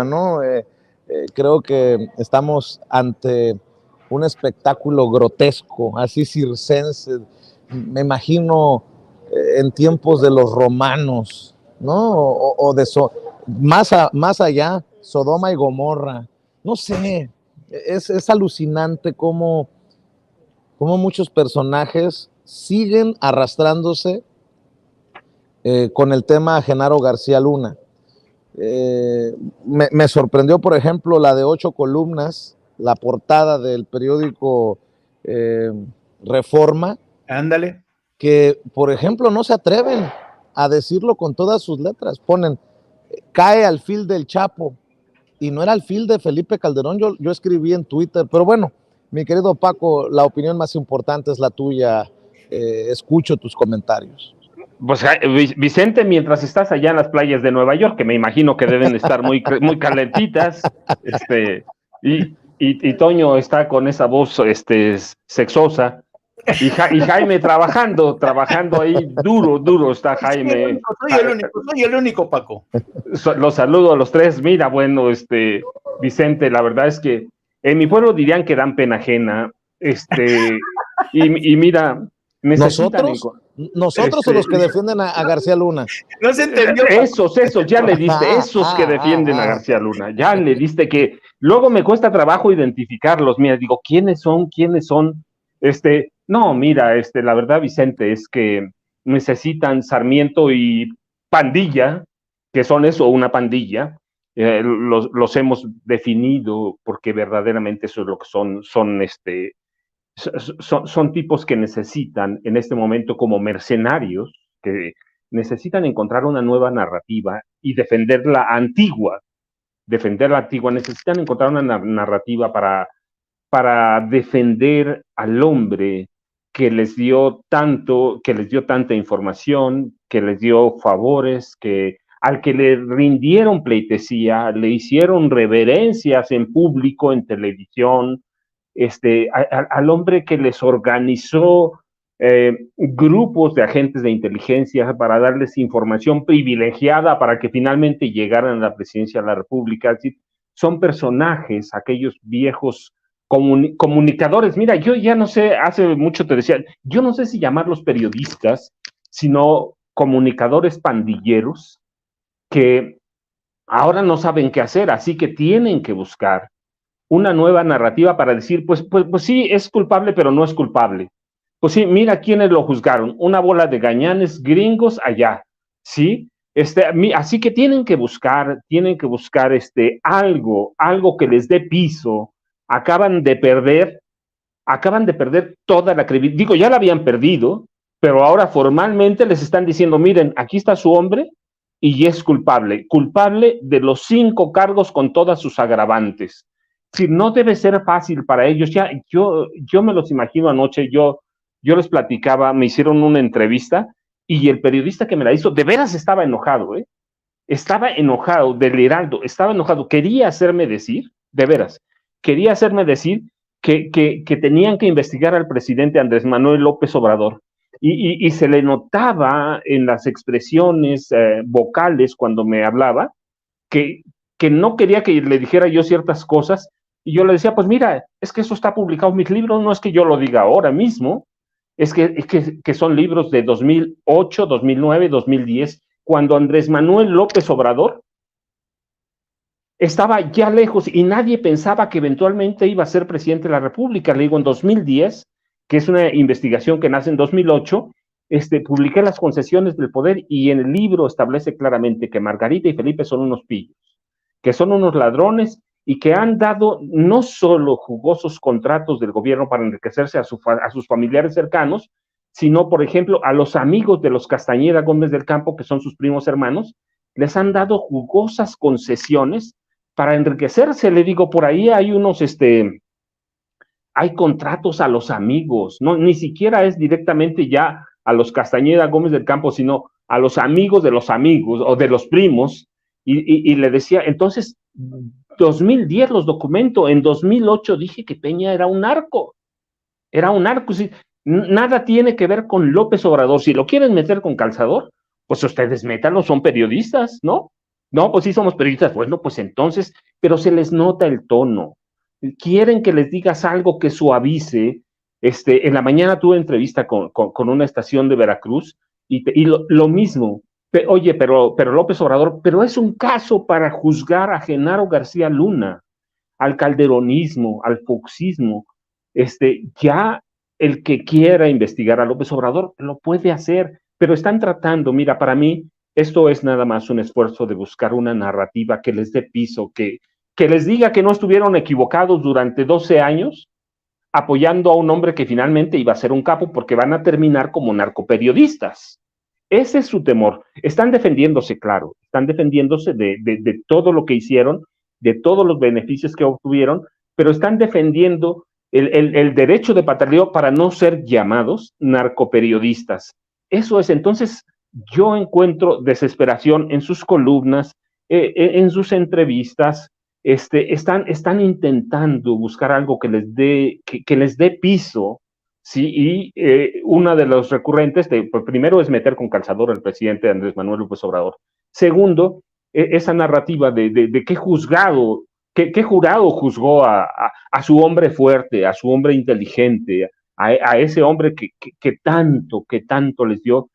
¿no? Creo que estamos ante un espectáculo grotesco, así circense. Me imagino en tiempos de los romanos, ¿no? O de más allá, Sodoma y Gomorra. No sé, es alucinante cómo muchos personajes siguen arrastrándose con el tema de Genaro García Luna. Me sorprendió, por ejemplo, la de 8 columnas, la portada del periódico eh, Reforma. Ándale. Que, por ejemplo, no se atreven a decirlo con todas sus letras. Ponen, cae alfil del Chapo, y no era alfil de Felipe Calderón. Yo escribí en Twitter, pero bueno, mi querido Paco, la opinión más importante es la tuya. Escucho tus comentarios. Pues Vicente, mientras estás allá en las playas de Nueva York, que me imagino que deben estar muy calentitas, y Toño está con esa voz sexosa, y Jaime trabajando ahí duro está Jaime. Soy el único, Paco. Los saludo a los tres. Mira, bueno, Vicente, la verdad es que en mi pueblo dirían que dan pena ajena, y mira, ¿Nosotros o los que defienden a García Luna? No se entendió. Esos, ya le diste, esos que defienden a García Luna, ya le diste, que luego me cuesta trabajo identificarlos. Mira, digo, ¿quiénes son? No, mira, la verdad, Vicente, es que necesitan Sarmiento y pandilla, que son eso, una pandilla. Los hemos definido porque verdaderamente eso es lo que son tipos que necesitan en este momento, como mercenarios, que necesitan encontrar una nueva narrativa y defender la antigua, necesitan encontrar una narrativa para defender al hombre que les dio tanta información, que les dio favores, al que le rindieron pleitesía, le hicieron reverencias en público, en televisión, al hombre que les organizó grupos de agentes de inteligencia para darles información privilegiada para que finalmente llegaran a la presidencia de la República. Son personajes, aquellos viejos comunicadores. Mira, yo ya no sé, hace mucho te decía, yo no sé si llamarlos periodistas, sino comunicadores pandilleros que ahora no saben qué hacer, así que tienen que buscar una nueva narrativa para decir, pues sí, es culpable, pero no es culpable. Pues sí, mira quiénes lo juzgaron, una bola de gañanes gringos allá, ¿sí? Así que tienen que buscar algo que les dé piso. Acaban de perder toda la credibilidad. Digo, ya la habían perdido, pero ahora formalmente les están diciendo, miren, aquí está su hombre y es culpable de los 5 cargos con todas sus agravantes. Si no debe ser fácil para ellos, ya yo me los imagino anoche, yo les platicaba, me hicieron una entrevista y el periodista que me la hizo, de veras estaba enojado, estaba enojado del Heraldo, estaba enojado, quería hacerme decir, de veras, que tenían que investigar al presidente Andrés Manuel López Obrador. Y se le notaba en las expresiones vocales cuando me hablaba que no quería que le dijera yo ciertas cosas, y yo le decía, pues mira, es que eso está publicado en mis libros, no es que yo lo diga ahora mismo, es que son libros de 2008, 2009, 2010, cuando Andrés Manuel López Obrador estaba ya lejos y nadie pensaba que eventualmente iba a ser presidente de la República. Le digo, en 2010, que es una investigación que nace en 2008, publiqué las concesiones del poder y en el libro establece claramente que Margarita y Felipe son unos pillos, que son unos ladrones y que han dado no solo jugosos contratos del gobierno para enriquecerse a sus familiares cercanos, sino, por ejemplo, a los amigos de los Castañeda Gómez del Campo, que son sus primos hermanos, les han dado jugosas concesiones para enriquecerse. Le digo, por ahí hay hay contratos a los amigos, no, ni siquiera es directamente ya a los Castañeda Gómez del Campo, sino a los amigos de los amigos o de los primos, y le decía, entonces, 2010 los documento, en 2008 dije que Peña era un narco, sí, nada tiene que ver con López Obrador. Si lo quieren meter con calzador, pues ustedes métanlo, son periodistas, ¿no? No, pues sí somos periodistas. Bueno, pues entonces, pero se les nota el tono. Quieren que les digas algo que suavice. En la mañana tuve entrevista con una estación de Veracruz y lo mismo. Oye, pero López Obrador, pero es un caso para juzgar a Genaro García Luna, al calderonismo, al foxismo. Ya el que quiera investigar a López Obrador lo puede hacer, pero están tratando, mira, para mí esto es nada más un esfuerzo de buscar una narrativa que les dé piso, que les diga que no estuvieron equivocados durante 12 años apoyando a un hombre que finalmente iba a ser un capo porque van a terminar como narcoperiodistas. Ese es su temor. Están defendiéndose, claro, están defendiéndose de todo lo que hicieron, de todos los beneficios que obtuvieron, pero están defendiendo el derecho de patriota para no ser llamados narcoperiodistas. Eso es, entonces, yo encuentro desesperación en sus columnas, en sus entrevistas. Están intentando buscar algo que les dé piso, ¿sí? Y una de los recurrentes, pues primero es meter con calzador al presidente Andrés Manuel López Obrador. Segundo, esa narrativa de qué juzgado, qué jurado juzgó a su hombre fuerte, a su hombre inteligente, a ese hombre que tanto les dio,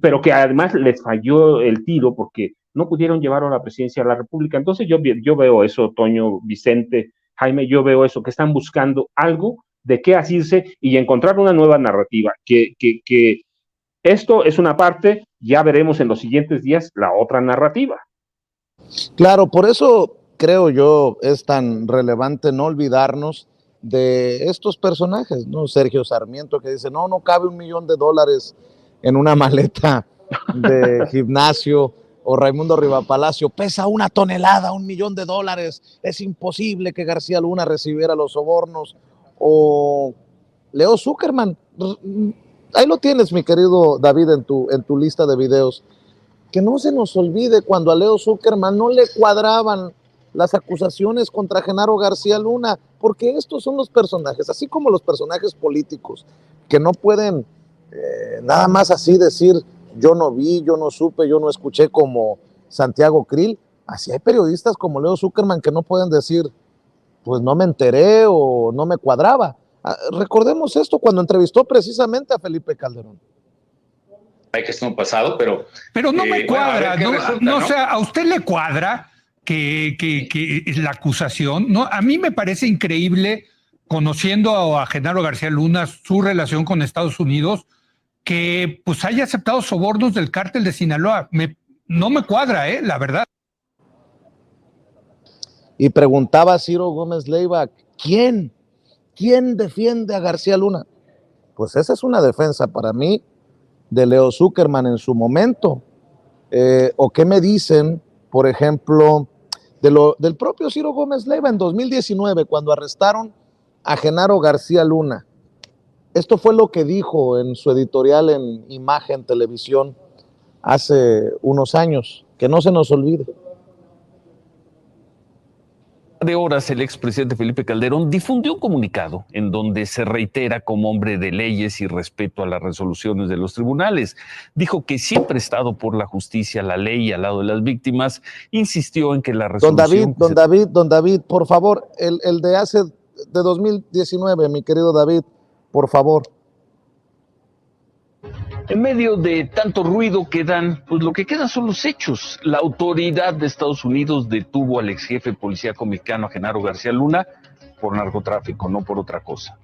pero que además les falló el tiro porque no pudieron llevarlo a la presidencia de la República. Entonces yo veo eso, Toño, Vicente, Jaime, yo veo eso, que están buscando algo de qué asirse y encontrar una nueva narrativa, que esto es una parte, ya veremos en los siguientes días la otra narrativa. Claro, por eso creo yo es tan relevante no olvidarnos de estos personajes, ¿no? Sergio Sarmiento que dice, no cabe $1,000,000 en una maleta de gimnasio, o Raimundo Rivapalacio, pesa 1 tonelada, $1,000,000, es imposible que García Luna recibiera los sobornos, o Leo Zuckerman, ahí lo tienes, mi querido David, en tu lista de videos. Que no se nos olvide cuando a Leo Zuckerman no le cuadraban las acusaciones contra Genaro García Luna, porque estos son los personajes, así como los personajes políticos, que no pueden nada más así decir, yo no vi, yo no supe, yo no escuché, como Santiago Krill. Así hay periodistas como Leo Zuckerman que no pueden decir, pues no me enteré o no me cuadraba. Recordemos esto cuando entrevistó precisamente a Felipe Calderón. Que es un pasado, pero no me cuadra, bueno, resulta, ¿no? O sea, ¿a usted le cuadra que la acusación? No, a mí me parece increíble, conociendo a Genaro García Luna, su relación con Estados Unidos, que pues haya aceptado sobornos del cártel de Sinaloa. No me cuadra, la verdad. Y preguntaba Ciro Gómez Leiva, ¿quién defiende a García Luna? Pues esa es una defensa para mí de Leo Zuckerman en su momento. ¿O qué me dicen, por ejemplo, del propio Ciro Gómez Leiva en 2019, cuando arrestaron a Genaro García Luna? Esto fue lo que dijo en su editorial en Imagen Televisión hace unos años, que no se nos olvide. De horas, el expresidente Felipe Calderón difundió un comunicado en donde se reitera como hombre de leyes y respeto a las resoluciones de los tribunales. Dijo que siempre ha estado por la justicia, la ley y al lado de las víctimas. Insistió en que la resolución... Don David, por favor, el de hace de 2019, mi querido David, por favor. En medio de tanto ruido quedan, pues lo que quedan son los hechos. La autoridad de Estados Unidos detuvo al ex jefe policíaco mexicano Genaro García Luna por narcotráfico, no por otra cosa.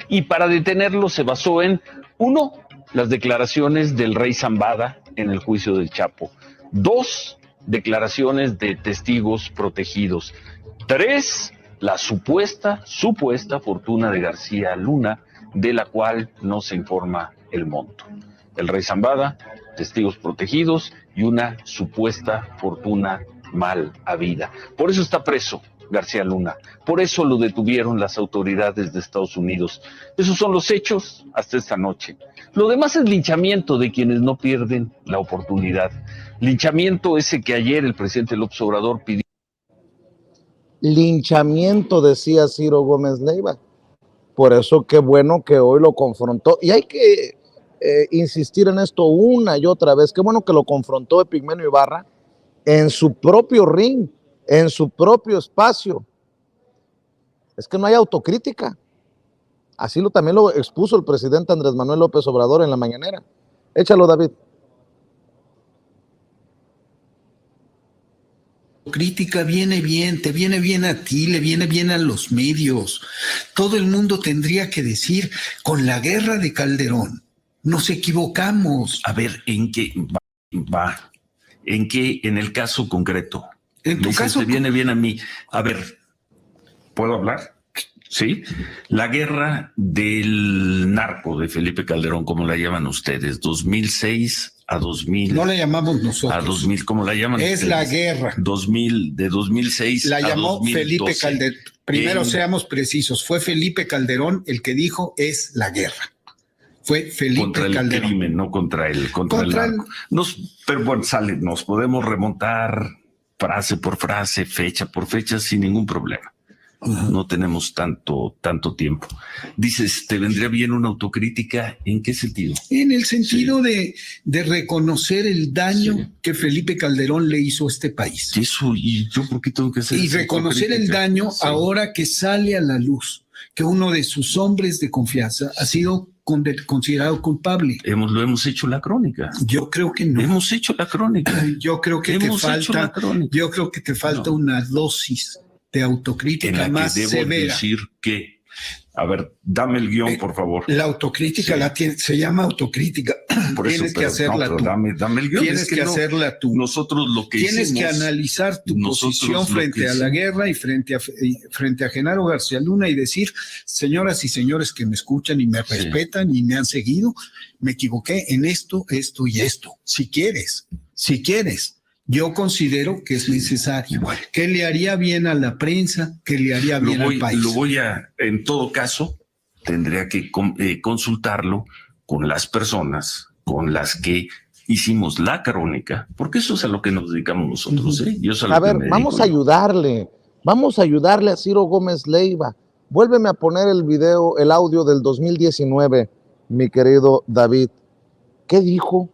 Y para detenerlo se basó en, 1, las declaraciones del rey Zambada en el juicio del Chapo. 2, declaraciones de testigos protegidos. 3, la supuesta fortuna de García Luna, de la cual no se informa el monto. El rey Zambada, testigos protegidos y una supuesta fortuna mal habida. Por eso está preso García Luna, por eso lo detuvieron las autoridades de Estados Unidos. Esos son los hechos hasta esta noche. Lo demás es linchamiento de quienes no pierden la oportunidad. Linchamiento ese que ayer el presidente López Obrador pidió. Linchamiento, decía Ciro Gómez Leiva. Por eso qué bueno que hoy lo confrontó. Y hay que insistir en esto una y otra vez. Qué bueno que lo confrontó Epigmenio Ibarra, en su propio ring, en su propio espacio. Es que no hay autocrítica. Así también lo expuso el presidente Andrés Manuel López Obrador en la mañanera. Échalo, David. Crítica viene bien, te viene bien a ti, le viene bien a los medios. Todo el mundo tendría que decir, con la guerra de Calderón, nos equivocamos. A ver, ¿en qué va? ¿En qué? En el caso concreto. En tu caso, te viene bien a mí. A ver, ¿puedo hablar? Sí. La guerra del narco de Felipe Calderón, ¿cómo la llaman ustedes? 2006 a 2000. no la llamamos nosotros. A 2000, ¿cómo la llaman es ustedes? La guerra. 2000, de 2006 la a llamó 2012. Felipe Calderón. Primero seamos precisos, fue Felipe Calderón el que dijo es la guerra. Fue Felipe contra el Calderón. Crimen, no contra el narco. Pero bueno, nos podemos remontar frase por frase, fecha por fecha, sin ningún problema. No tenemos tanto tiempo. Dices, ¿te vendría bien una autocrítica? ¿En qué sentido? En el sentido de reconocer el daño que Felipe Calderón le hizo a este país. Eso, ¿y yo por qué tengo que hacer Y esa reconocer el daño ahora que sale a la luz, que uno de sus hombres de confianza ha sido considerado culpable. Lo hemos hecho la crónica. Yo creo que no. Hemos hecho la crónica. Yo creo que te falta una dosis de autocrítica más severa. En la que debo decir que, a ver, dame el guión, por favor. La autocrítica se llama autocrítica. Por eso, tienes que hacerla tú. Dame el guión. Tienes que hacerla tú. Nosotros lo que tienes hicimos, que analizar tu posición frente a la guerra y frente a Genaro García Luna y decir, señoras y señores que me escuchan y me respetan y me han seguido, me equivoqué en esto, esto y esto. Si quieres. Yo considero que es necesario, que le haría bien a la prensa, que le haría bien al país. En todo caso, tendría que consultarlo con las personas con las que hicimos la crónica, porque eso es a lo que nos dedicamos nosotros. A ver, vamos a ayudarle a Ciro Gómez Leiva. Vuélveme a poner el audio del 2019, mi querido David. ¿Qué dijo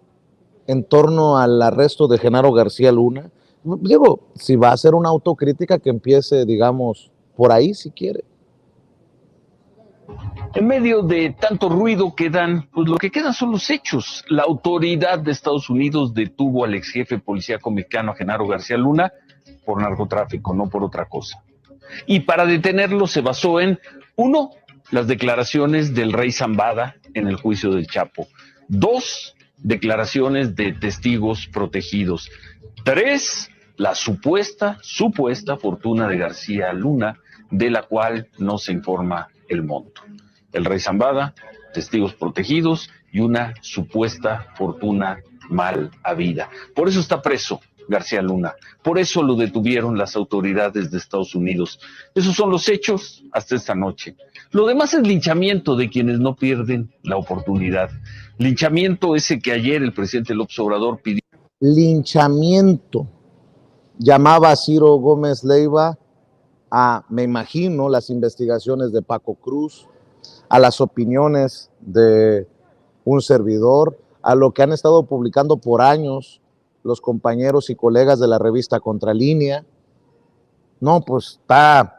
en torno al arresto de Genaro García Luna? Digo, si va a hacer una autocrítica, que empiece, digamos, por ahí si quiere. En medio de tanto ruido pues lo que quedan son los hechos. La autoridad de Estados Unidos detuvo al ex jefe policíaco mexicano Genaro García Luna por narcotráfico, no por otra cosa. Y para detenerlo se basó en, 1, las declaraciones del rey Zambada en el juicio del Chapo. 2, declaraciones de testigos protegidos. 3, la supuesta fortuna de García Luna, de la cual no se informa el monto. El rey Zambada, testigos protegidos y una supuesta fortuna mal habida. Por eso está preso García Luna. Por eso lo detuvieron las autoridades de Estados Unidos. Esos son los hechos hasta esta noche. Lo demás es linchamiento de quienes no pierden la oportunidad. Linchamiento ese que ayer el presidente López Obrador pidió. Linchamiento. Llamaba a Ciro Gómez Leiva me imagino, las investigaciones de Paco Cruz, a las opiniones de un servidor, a lo que han estado publicando por años los compañeros y colegas de la revista Contralínea. No, pues está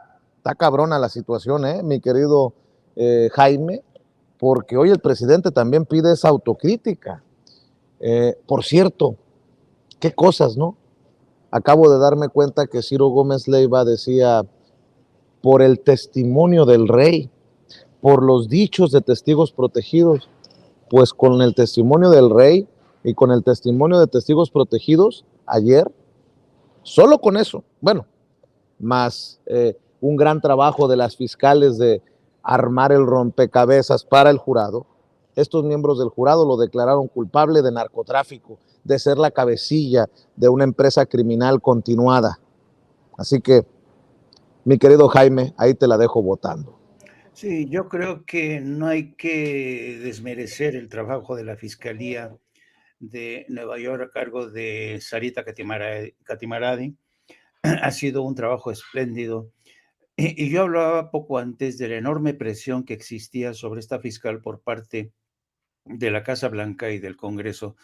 cabrona la situación, mi querido Jaime, porque hoy el presidente también pide esa autocrítica. Por cierto, qué cosas, ¿no? Acabo de darme cuenta que Ciro Gómez Leiva decía, por el testimonio del rey, por los dichos de testigos protegidos, pues con el testimonio del rey y con el testimonio de testigos protegidos, ayer, solo con eso, bueno, más un gran trabajo de las fiscales de armar el rompecabezas para el jurado, estos miembros del jurado lo declararon culpable de narcotráfico, de ser la cabecilla de una empresa criminal continuada. Así que, mi querido Jaime, ahí te la dejo votando. Sí, yo creo que no hay que desmerecer el trabajo de la Fiscalía de Nueva York a cargo de Sarita Catimaradi. Ha sido un trabajo espléndido. Y yo hablaba poco antes de la enorme presión que existía sobre esta fiscal por parte de la Casa Blanca y del Congreso,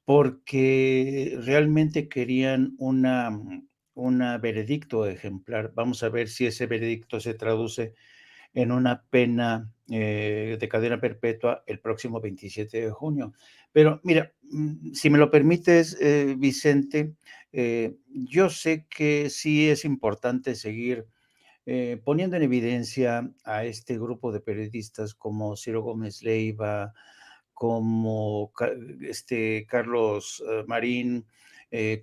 porque realmente querían una veredicto ejemplar. Vamos a ver si ese veredicto se traduce en una pena de cadena perpetua el próximo 27 de junio. Pero mira, si me lo permites, Vicente, yo sé que sí es importante seguir poniendo en evidencia a este grupo de periodistas como Ciro Gómez Leiva, como Carlos Marín,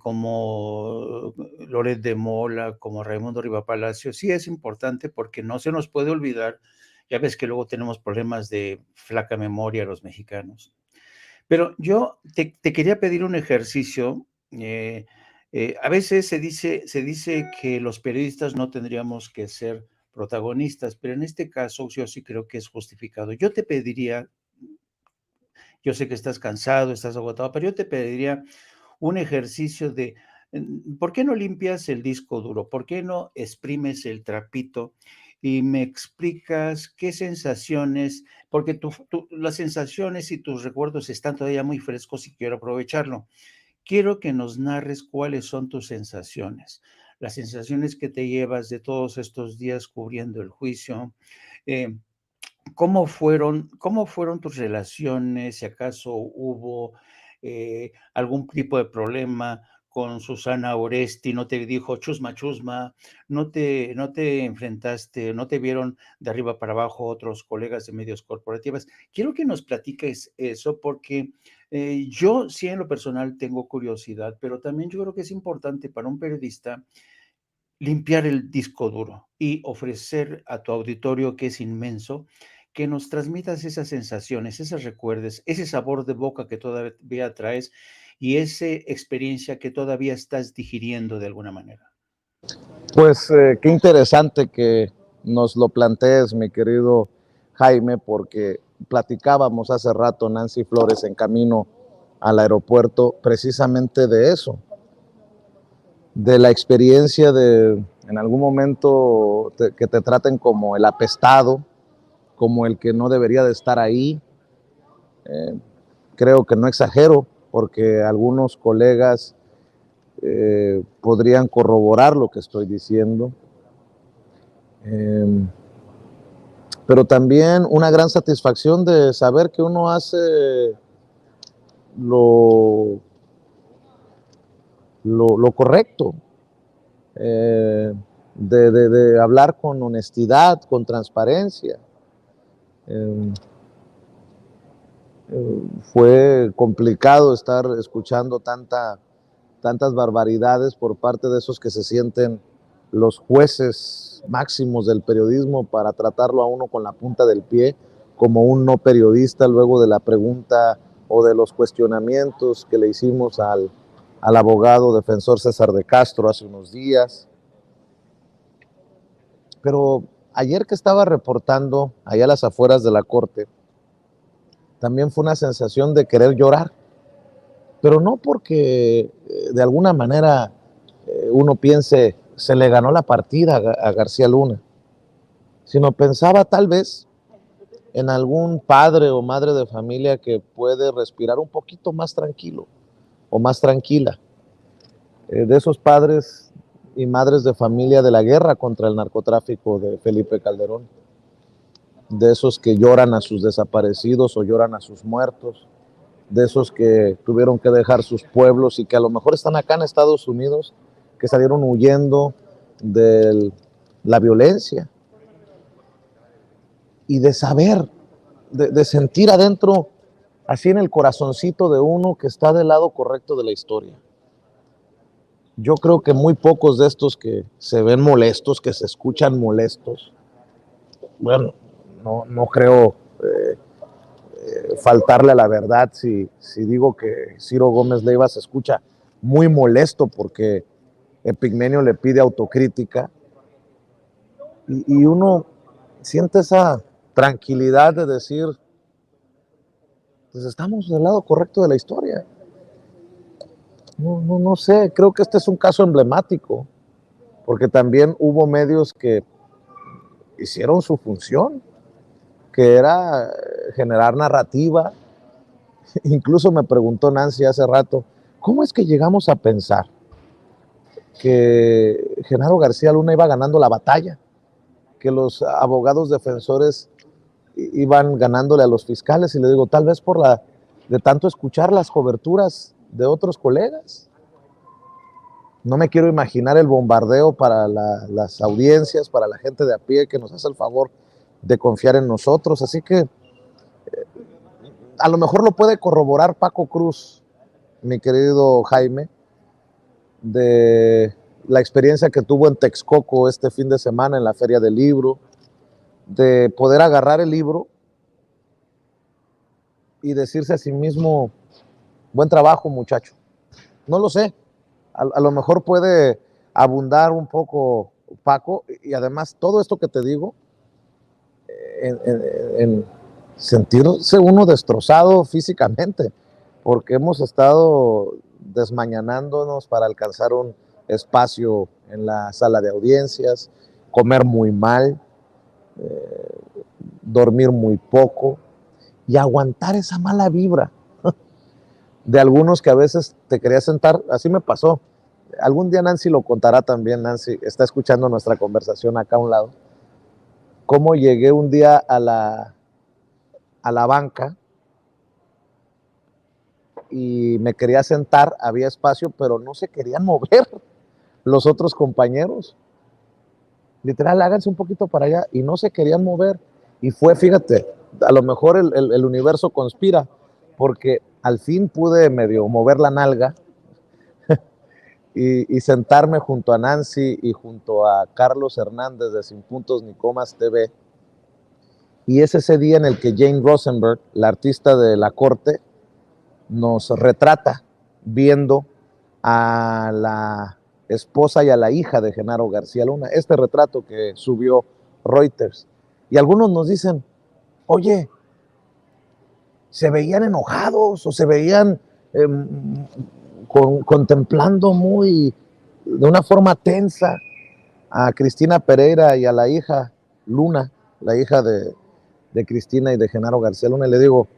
como Loret de Mola, como Raimundo Riva Palacio. Sí es importante porque no se nos puede olvidar, ya ves que luego tenemos problemas de flaca memoria los mexicanos. Pero yo te quería pedir un ejercicio. A veces se dice que los periodistas no tendríamos que ser protagonistas, pero en este caso yo sí creo que es justificado. Yo te pediría, yo sé que estás cansado, estás agotado, pero yo te pediría un ejercicio de, ¿por qué no limpias el disco duro? ¿Por qué no exprimes el trapito y me explicas qué sensaciones, porque las sensaciones y tus recuerdos están todavía muy frescos y quiero aprovecharlo? Quiero que nos narres cuáles son tus sensaciones, las sensaciones que te llevas de todos estos días cubriendo el juicio. ¿Cómo fueron tus relaciones? Si acaso hubo algún tipo de problema con Susana Oresti, no te dijo chusma, chusma, no te enfrentaste, no te vieron de arriba para abajo otros colegas de medios corporativos. Quiero que nos platiques eso porque yo sí en lo personal tengo curiosidad, pero también yo creo que es importante para un periodista limpiar el disco duro y ofrecer a tu auditorio, que es inmenso, que nos transmitas esas sensaciones, esos recuerdos, ese sabor de boca que todavía traes y esa experiencia que todavía estás digiriendo de alguna manera. Pues qué interesante que nos lo plantees, mi querido Jaime, porque platicábamos hace rato, Nancy Flores, en camino al aeropuerto, precisamente de eso, de la experiencia de en algún momento que te traten como el apestado, como el que no debería de estar ahí. Creo que no exagero, porque algunos colegas podrían corroborar lo que estoy diciendo. Pero también una gran satisfacción de saber que uno hace lo correcto, de hablar con honestidad, con transparencia. Fue complicado estar escuchando tantas barbaridades por parte de esos que se sienten los jueces máximos del periodismo para tratarlo a uno con la punta del pie, como un no periodista, luego de la pregunta o de los cuestionamientos que le hicimos al abogado defensor César de Castro hace unos días. Pero ayer que estaba reportando allá a las afueras de la corte, también fue una sensación de querer llorar, pero no porque de alguna manera uno piense se le ganó la partida a García Luna, sino pensaba tal vez en algún padre o madre de familia que puede respirar un poquito más tranquilo o más tranquila, de esos padres y madres de familia de la guerra contra el narcotráfico de Felipe Calderón, de esos que lloran a sus desaparecidos o lloran a sus muertos, de esos que tuvieron que dejar sus pueblos y que a lo mejor están acá en Estados Unidos, que salieron huyendo de la violencia, y de saber, de sentir adentro, así en el corazoncito de uno, que está del lado correcto de la historia. Yo creo que muy pocos de estos que se ven molestos, que se escuchan molestos, bueno, no creo faltarle a la verdad si digo que Ciro Gómez Leiva se escucha muy molesto porque Epigmenio le pide autocrítica, y uno siente esa tranquilidad de decir, pues estamos del lado correcto de la historia. No sé, creo que este es un caso emblemático, porque también hubo medios que hicieron su función, que era generar narrativa, Incluso me preguntó Nancy hace rato, ¿cómo es que llegamos a pensar que Genaro García Luna iba ganando la batalla? Que los abogados defensores iban ganándole a los fiscales, y le digo, tal vez de tanto escuchar las coberturas de otros colegas. No me quiero imaginar el bombardeo para las audiencias, para la gente de a pie que nos hace el favor de confiar en nosotros. Así que a lo mejor lo puede corroborar Paco Cruz, mi querido Jaime, de la experiencia que tuvo en Texcoco este fin de semana en la Feria del Libro, de poder agarrar el libro y decirse a sí mismo, buen trabajo, muchacho. No lo sé, a lo mejor puede abundar un poco Paco, y además todo esto que te digo, en sentirse uno destrozado físicamente, porque hemos estado desmañanándonos para alcanzar un espacio en la sala de audiencias, comer muy mal, dormir muy poco y aguantar esa mala vibra de algunos que a veces te quería sentar. Así me pasó. Algún día Nancy lo contará también. Nancy está escuchando nuestra conversación acá a un lado. Cómo llegué un día a la banca y me quería sentar, había espacio, pero no se querían mover los otros compañeros. Literal, háganse un poquito para allá, y no se querían mover. Y fue, fíjate, a lo mejor el universo conspira, porque al fin pude medio mover la nalga y sentarme junto a Nancy y junto a Carlos Hernández de Sin Puntos ni Comas TV. Y es ese día en el que Jane Rosenberg, la artista de la corte, nos retrata viendo a la esposa y a la hija de Genaro García Luna, este retrato que subió Reuters. Y algunos nos dicen, oye, se veían enojados o se veían contemplando de una forma tensa a Cristina Pereira y a la hija Luna, la hija de Cristina y de Genaro García Luna. Y le digo,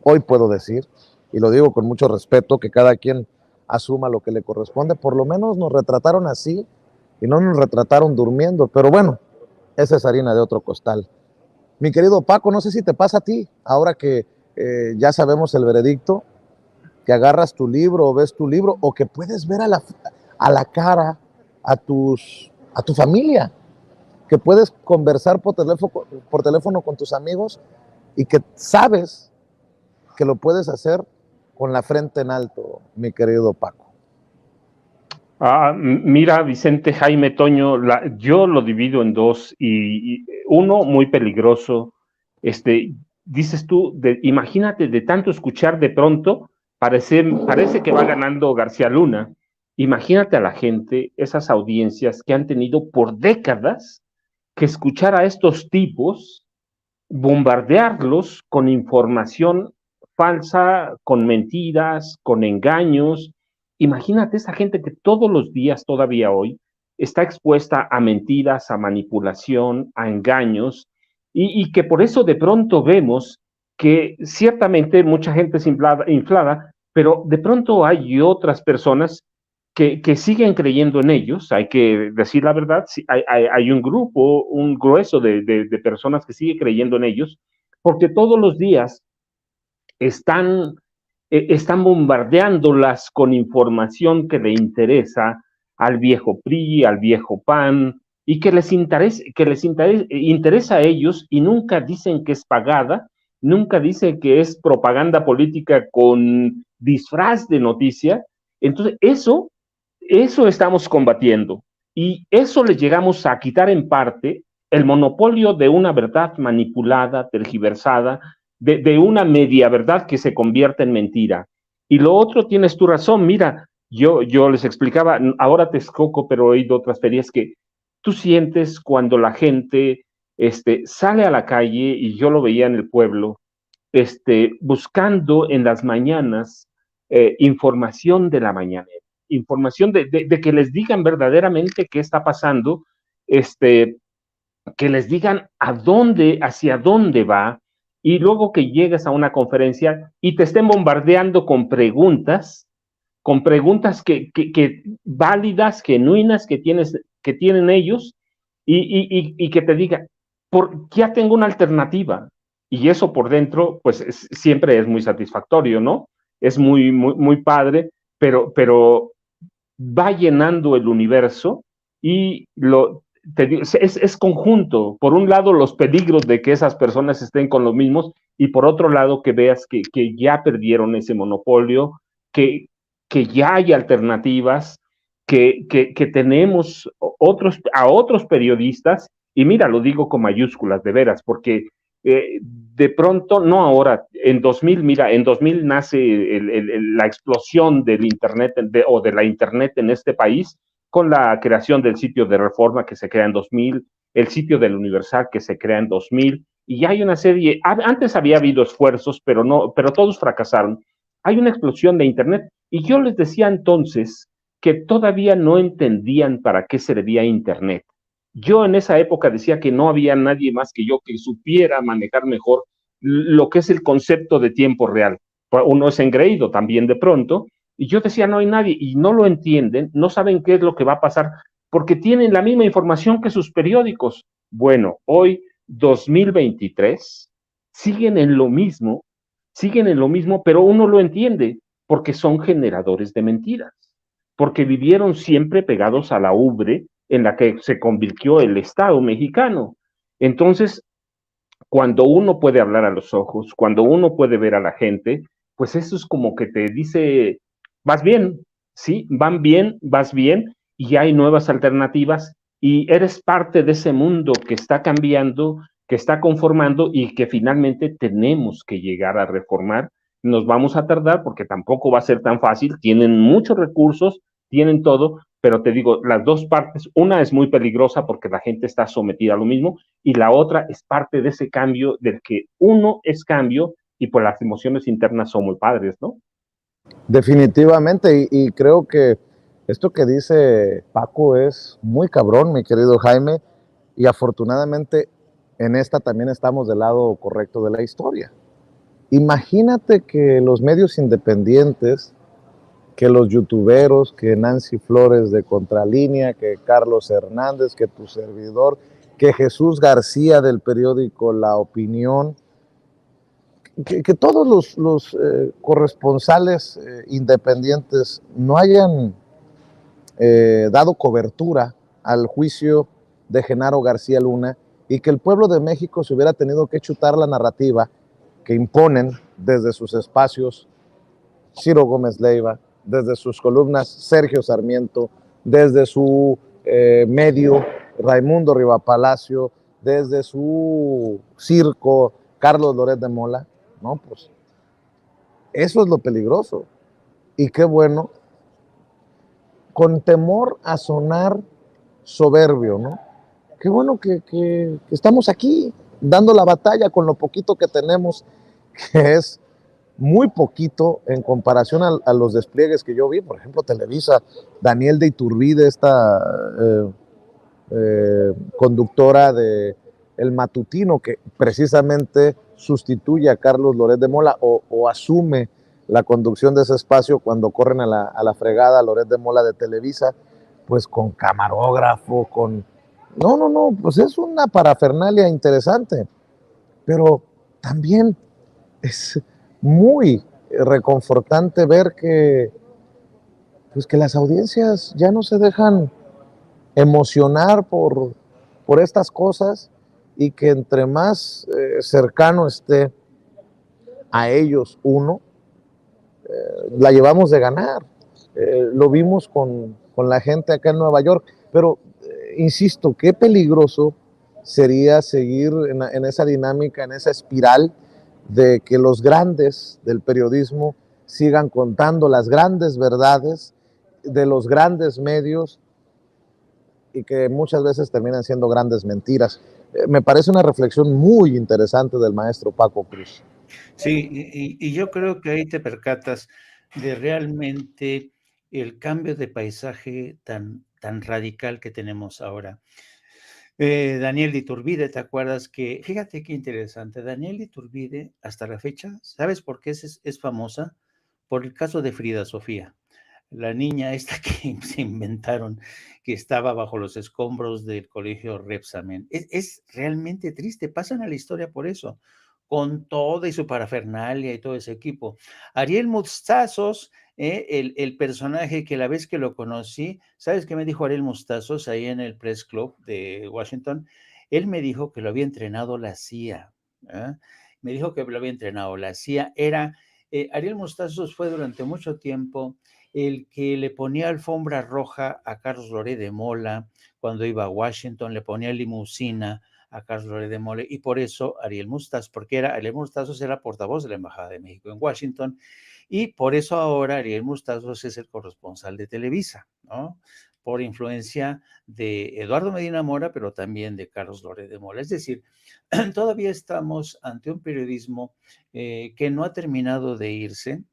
hoy puedo decir, y lo digo con mucho respeto, que cada quien asuma lo que le corresponde. Por lo menos nos retrataron así y no nos retrataron durmiendo, pero bueno, esa es harina de otro costal. Mi querido Paco, no sé si te pasa a ti, ahora que ya sabemos el veredicto, que agarras tu libro o ves tu libro, o que puedes ver a la cara a tu familia, que puedes conversar por teléfono con tus amigos, y que sabes que lo puedes hacer con la frente en alto, mi querido Paco. Mira, Vicente, Jaime, Toño, yo lo divido en dos, y uno muy peligroso. Dices tú, imagínate, de tanto escuchar, de pronto parece que va ganando García Luna. Imagínate a la gente, esas audiencias que han tenido por décadas que escuchar a estos tipos, bombardearlos con información falsa, con mentiras, con engaños. Imagínate esa gente que todos los días, todavía hoy, está expuesta a mentiras, a manipulación, a engaños, y que por eso de pronto vemos que ciertamente mucha gente es inflada, pero de pronto hay otras personas que siguen creyendo en ellos. Hay que decir la verdad, hay un grupo, un grueso de personas que sigue creyendo en ellos, porque todos los días están bombardeándolas con información que le interesa al viejo PRI, al viejo PAN, y que les interesa a ellos, y nunca dicen que es pagada, nunca dicen que es propaganda política con disfraz de noticia. Entonces, eso estamos combatiendo, y eso le llegamos a quitar en parte el monopolio de una verdad manipulada, tergiversada, de una media verdad que se convierte en mentira. Y lo otro, tienes tu razón. Mira, yo les explicaba, ahora Texcoco, pero he ido a otras ferias, que tú sientes cuando la gente sale a la calle, y yo lo veía en el pueblo, buscando en las mañanas información de la mañanera, información de que les digan verdaderamente qué está pasando, que les digan hacia dónde va, y luego que llegues a una conferencia y te estén bombardeando con preguntas que válidas, genuinas, que tienen ellos, y que te diga, ya tengo una alternativa. Y eso por dentro, pues siempre es muy satisfactorio, ¿no? Es muy, muy, muy padre, pero va llenando el universo y es conjunto. Por un lado, los peligros de que esas personas estén con los mismos, y por otro lado, que veas que ya perdieron ese monopolio, que ya hay alternativas, que tenemos a otros periodistas, y mira, lo digo con mayúsculas, de veras, porque de pronto, no ahora, en 2000, mira, en 2000 nace la explosión del Internet o de la Internet en este país, con la creación del sitio de Reforma que se crea en 2000, el sitio del Universal que se crea en 2000, y hay una serie, antes había habido esfuerzos, pero todos fracasaron. Hay una explosión de Internet, y yo les decía entonces que todavía no entendían para qué servía Internet. Yo en esa época decía que no había nadie más que yo que supiera manejar mejor lo que es el concepto de tiempo real. Uno es engreído también de pronto, y yo decía, no hay nadie, y no lo entienden, no saben qué es lo que va a pasar, porque tienen la misma información que sus periódicos. Bueno, hoy, 2023, siguen en lo mismo, pero uno lo entiende, porque son generadores de mentiras, porque vivieron siempre pegados a la ubre en la que se convirtió el Estado mexicano. Entonces, cuando uno puede hablar a los ojos, cuando uno puede ver a la gente, pues eso es como que te dice, vas bien, ¿sí? Van bien, vas bien, y hay nuevas alternativas, y eres parte de ese mundo que está cambiando, que está conformando, y que finalmente tenemos que llegar a reformar. Nos vamos a tardar porque tampoco va a ser tan fácil, tienen muchos recursos, tienen todo, pero te digo, las dos partes, una es muy peligrosa porque la gente está sometida a lo mismo, y la otra es parte de ese cambio del que uno es cambio, y pues las emociones internas son muy padres, ¿no? Definitivamente, y creo que esto que dice Paco es muy cabrón, mi querido Jaime, y afortunadamente en esta también estamos del lado correcto de la historia. Imagínate que los medios independientes, que los youtuberos, que Nancy Flores de Contralínea, que Carlos Hernández, que tu servidor, que Jesús García del periódico La Opinión, que todos los corresponsales independientes no hayan dado cobertura al juicio de Genaro García Luna, y que el pueblo de México se hubiera tenido que chutar la narrativa que imponen desde sus espacios Ciro Gómez Leiva, desde sus columnas Sergio Sarmiento, desde su medio Raimundo Rivapalacio, desde su circo Carlos Loret de Mola. No, pues eso es lo peligroso. Y qué bueno, con temor a sonar soberbio, ¿no? Qué bueno que estamos aquí dando la batalla con lo poquito que tenemos, que es muy poquito en comparación a los despliegues que yo vi. Por ejemplo, Televisa, Daniel de Iturbide, esta conductora de El Matutino, que precisamente sustituye a Carlos Loret de Mola o asume la conducción de ese espacio cuando corren a la fregada Loret de Mola de Televisa, pues con camarógrafo, con... No, pues es una parafernalia interesante, pero también es muy reconfortante ver pues que las audiencias ya no se dejan emocionar por estas cosas, y que entre más cercano esté a ellos uno, la llevamos de ganar. Lo vimos con la gente acá en Nueva York, pero insisto, qué peligroso sería seguir en esa dinámica, en esa espiral de que los grandes del periodismo sigan contando las grandes verdades de los grandes medios, y que muchas veces terminan siendo grandes mentiras. Me parece una reflexión muy interesante del maestro Paco Cruz. Sí, y yo creo que ahí te percatas de realmente el cambio de paisaje tan radical que tenemos ahora. Daniel de Iturbide, ¿te acuerdas que? Fíjate qué interesante, Daniel de Iturbide, hasta la fecha, ¿sabes por qué es famosa? Por el caso de Frida Sofía, la niña esta que se inventaron, que estaba bajo los escombros del colegio Repsamen. Es realmente triste, pasan a la historia por eso, con toda y su parafernalia y todo ese equipo. Ariel Mustazos, el personaje que la vez que lo conocí, ¿sabes qué me dijo Ariel Mustazos ahí en el Press Club de Washington? Él me dijo que lo había entrenado la CIA. ¿Eh? Me dijo que lo había entrenado la CIA. Ariel Mustazos fue durante mucho tiempo el que le ponía alfombra roja a Carlos Loret de Mola cuando iba a Washington, le ponía limusina a Carlos Loret de Mola, y por eso Ariel Mustazos, Ariel Mustazos era portavoz de la Embajada de México en Washington, y por eso ahora Ariel Mustazos es el corresponsal de Televisa, ¿no? Por influencia de Eduardo Medina Mora, pero también de Carlos Loret de Mola. Es decir, todavía estamos ante un periodismo que no ha terminado de irse,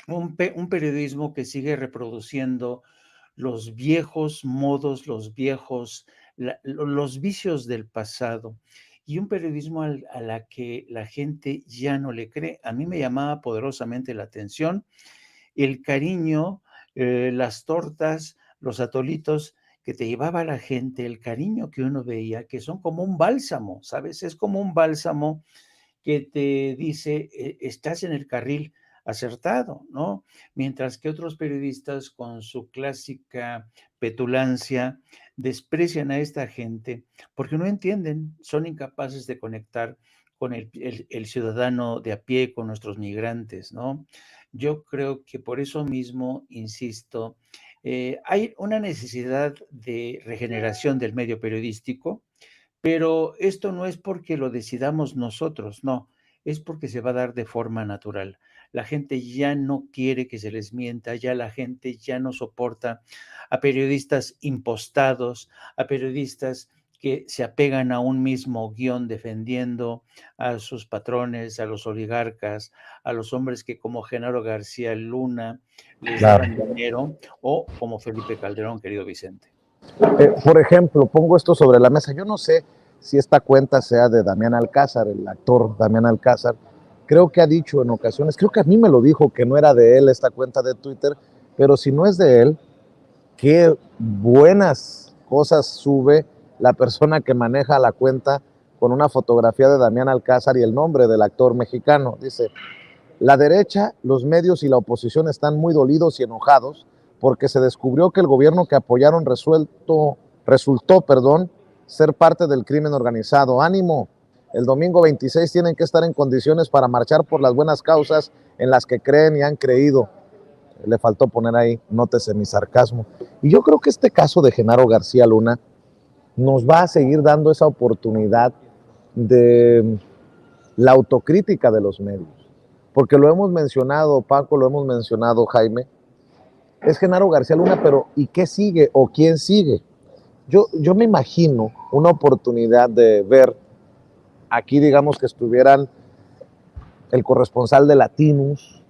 un periodismo que sigue reproduciendo los viejos modos, los vicios del pasado, y un periodismo a la que la gente ya no le cree. A mí me llamaba poderosamente la atención el cariño, las tortas, los atolitos que te llevaba la gente, el cariño que uno veía, que son como un bálsamo, ¿sabes? Es como un bálsamo que te dice, estás en el carril acertado, ¿no? Mientras que otros periodistas con su clásica petulancia desprecian a esta gente porque no entienden, son incapaces de conectar con el ciudadano de a pie, con nuestros migrantes, ¿no? Yo creo que por eso mismo, insisto, hay una necesidad de regeneración del medio periodístico, pero esto no es porque lo decidamos nosotros, no, es porque se va a dar de forma natural. La gente ya no quiere que se les mienta, ya la gente ya no soporta a periodistas impostados, a periodistas que se apegan a un mismo guión defendiendo a sus patrones, a los oligarcas, a los hombres que como Genaro García Luna les daban dinero, o como Felipe Calderón, querido Vicente. Por ejemplo, pongo esto sobre la mesa. Yo no sé si esta cuenta sea de Damián Alcázar, el actor Damián Alcázar. Creo que ha dicho en ocasiones, creo que a mí me lo dijo que no era de él esta cuenta de Twitter, pero si no es de él, qué buenas cosas sube la persona que maneja la cuenta con una fotografía de Damián Alcázar y el nombre del actor mexicano. Dice, la derecha, los medios y la oposición están muy dolidos y enojados porque se descubrió que el gobierno que apoyaron resultó, ser parte del crimen organizado. Ánimo, el domingo 26 tienen que estar en condiciones para marchar por las buenas causas en las que creen y han creído. Le faltó poner ahí, nótese mi sarcasmo. Y yo creo que este caso de Genaro García Luna nos va a seguir dando esa oportunidad de la autocrítica de los medios. Porque lo hemos mencionado, Paco, lo hemos mencionado, Jaime, es Genaro García Luna, pero ¿y qué sigue o quién sigue? Yo me imagino una oportunidad de ver aquí, digamos, que estuvieran el corresponsal de Latinus,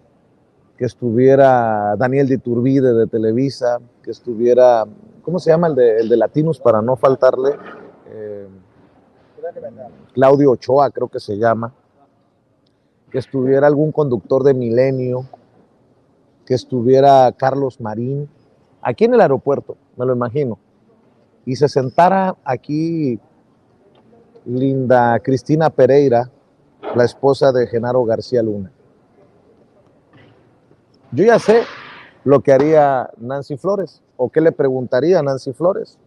que estuviera Daniel de Iturbide de Televisa, que estuviera, ¿cómo se llama el de Latinus para no faltarle? Claudio Ochoa, creo que se llama, que estuviera algún conductor de Milenio, que estuviera Carlos Marín, aquí en el aeropuerto, me lo imagino, y se sentara aquí Linda Cristina Pereira, la esposa de Genaro García Luna. Yo ya sé lo que haría Nancy Flores, o qué le preguntaría a Nancy Flores,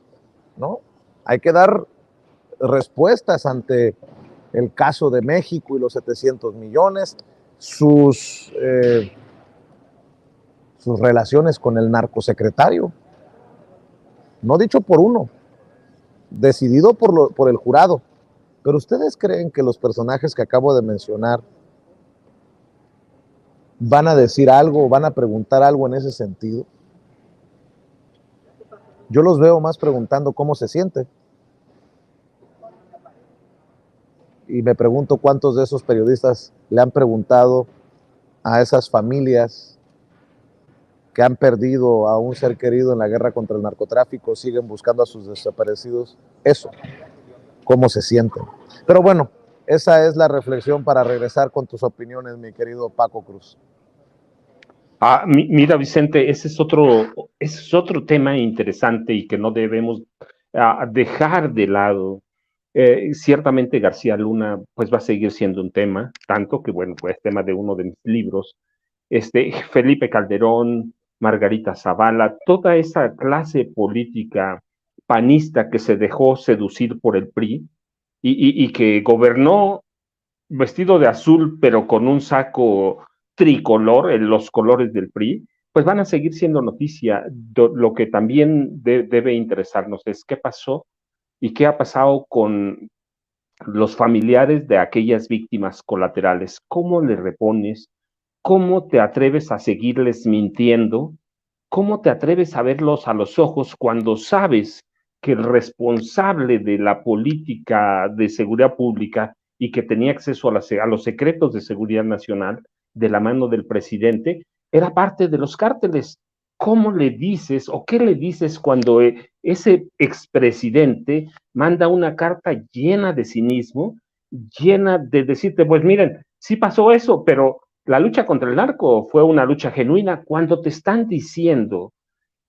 ¿no? Hay que dar respuestas ante el caso de México y los 700 millones, sus relaciones con el narcosecretario, no dicho por uno, decidido por el jurado. Pero ¿ustedes creen que los personajes que acabo de mencionar van a decir algo, van a preguntar algo en ese sentido? Yo los veo más preguntando cómo se siente. Y me pregunto cuántos de esos periodistas le han preguntado a esas familias que han perdido a un ser querido en la guerra contra el narcotráfico siguen buscando a sus desaparecidos. Eso, cómo se sienten. Pero bueno, esa es la reflexión para regresar con tus opiniones, mi querido Paco Cruz. Mira, Vicente, ese es otro tema interesante y que no debemos dejar de lado. Ciertamente García Luna pues va a seguir siendo un tema, tanto que bueno, pues tema de uno de mis libros. Felipe Calderón, Margarita Zavala, toda esa clase política panista que se dejó seducir por el PRI y que gobernó vestido de azul, pero con un saco tricolor, en los colores del PRI, pues van a seguir siendo noticia. Lo que también debe interesarnos es qué pasó y qué ha pasado con los familiares de aquellas víctimas colaterales. ¿Cómo le repones? ¿Cómo te atreves a seguirles mintiendo? ¿Cómo te atreves a verlos a los ojos cuando sabes que el responsable de la política de seguridad pública y que tenía acceso a los secretos de seguridad nacional de la mano del presidente era parte de los cárteles? ¿Cómo le dices o qué le dices cuando ese expresidente manda una carta llena de cinismo, llena de decirte, pues miren, sí pasó eso, pero la lucha contra el narco fue una lucha genuina? Cuando te están diciendo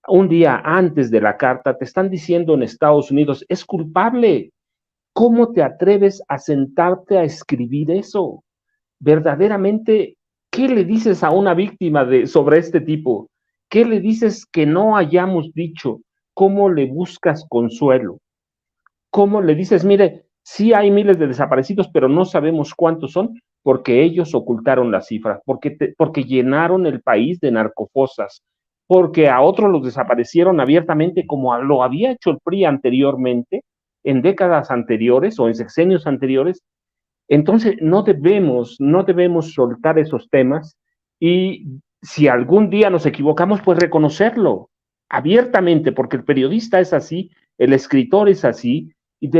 un día antes de la carta, te están diciendo en Estados Unidos, es culpable. ¿Cómo te atreves a sentarte a escribir eso? Verdaderamente, ¿qué le dices a una víctima sobre este tipo? ¿Qué le dices que no hayamos dicho? ¿Cómo le buscas consuelo? ¿Cómo le dices, mire, sí hay miles de desaparecidos, pero no sabemos cuántos son, porque ellos ocultaron las cifras, porque llenaron el país de narcofosas, porque a otros los desaparecieron abiertamente como lo había hecho el PRI anteriormente, en décadas anteriores o en sexenios anteriores? Entonces no debemos soltar esos temas, y si algún día nos equivocamos, pues reconocerlo abiertamente, porque el periodista es así, el escritor es así, y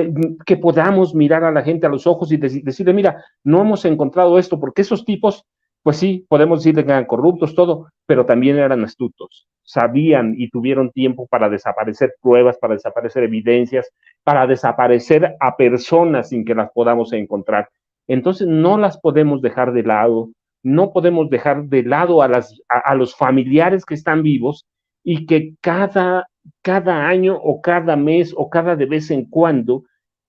que podamos mirar a la gente a los ojos y decirle, mira, no hemos encontrado esto, porque esos tipos, pues sí, podemos decirle que eran corruptos, todo, pero también eran astutos, sabían y tuvieron tiempo para desaparecer pruebas, para desaparecer evidencias, para desaparecer a personas sin que las podamos encontrar. Entonces no las podemos dejar de lado, no podemos dejar de lado a los familiares que están vivos y que cada año o cada mes o cada de vez en cuando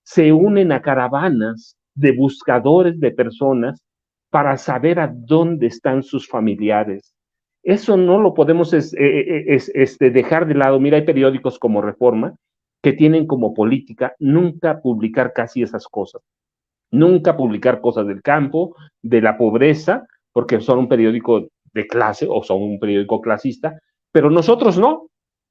se unen a caravanas de buscadores de personas para saber a dónde están sus familiares. Eso no lo podemos dejar de lado. Mira, hay periódicos como Reforma que tienen como política nunca publicar casi esas cosas, nunca publicar cosas del campo, de la pobreza, porque son un periódico de clase o son un periódico clasista, pero nosotros no.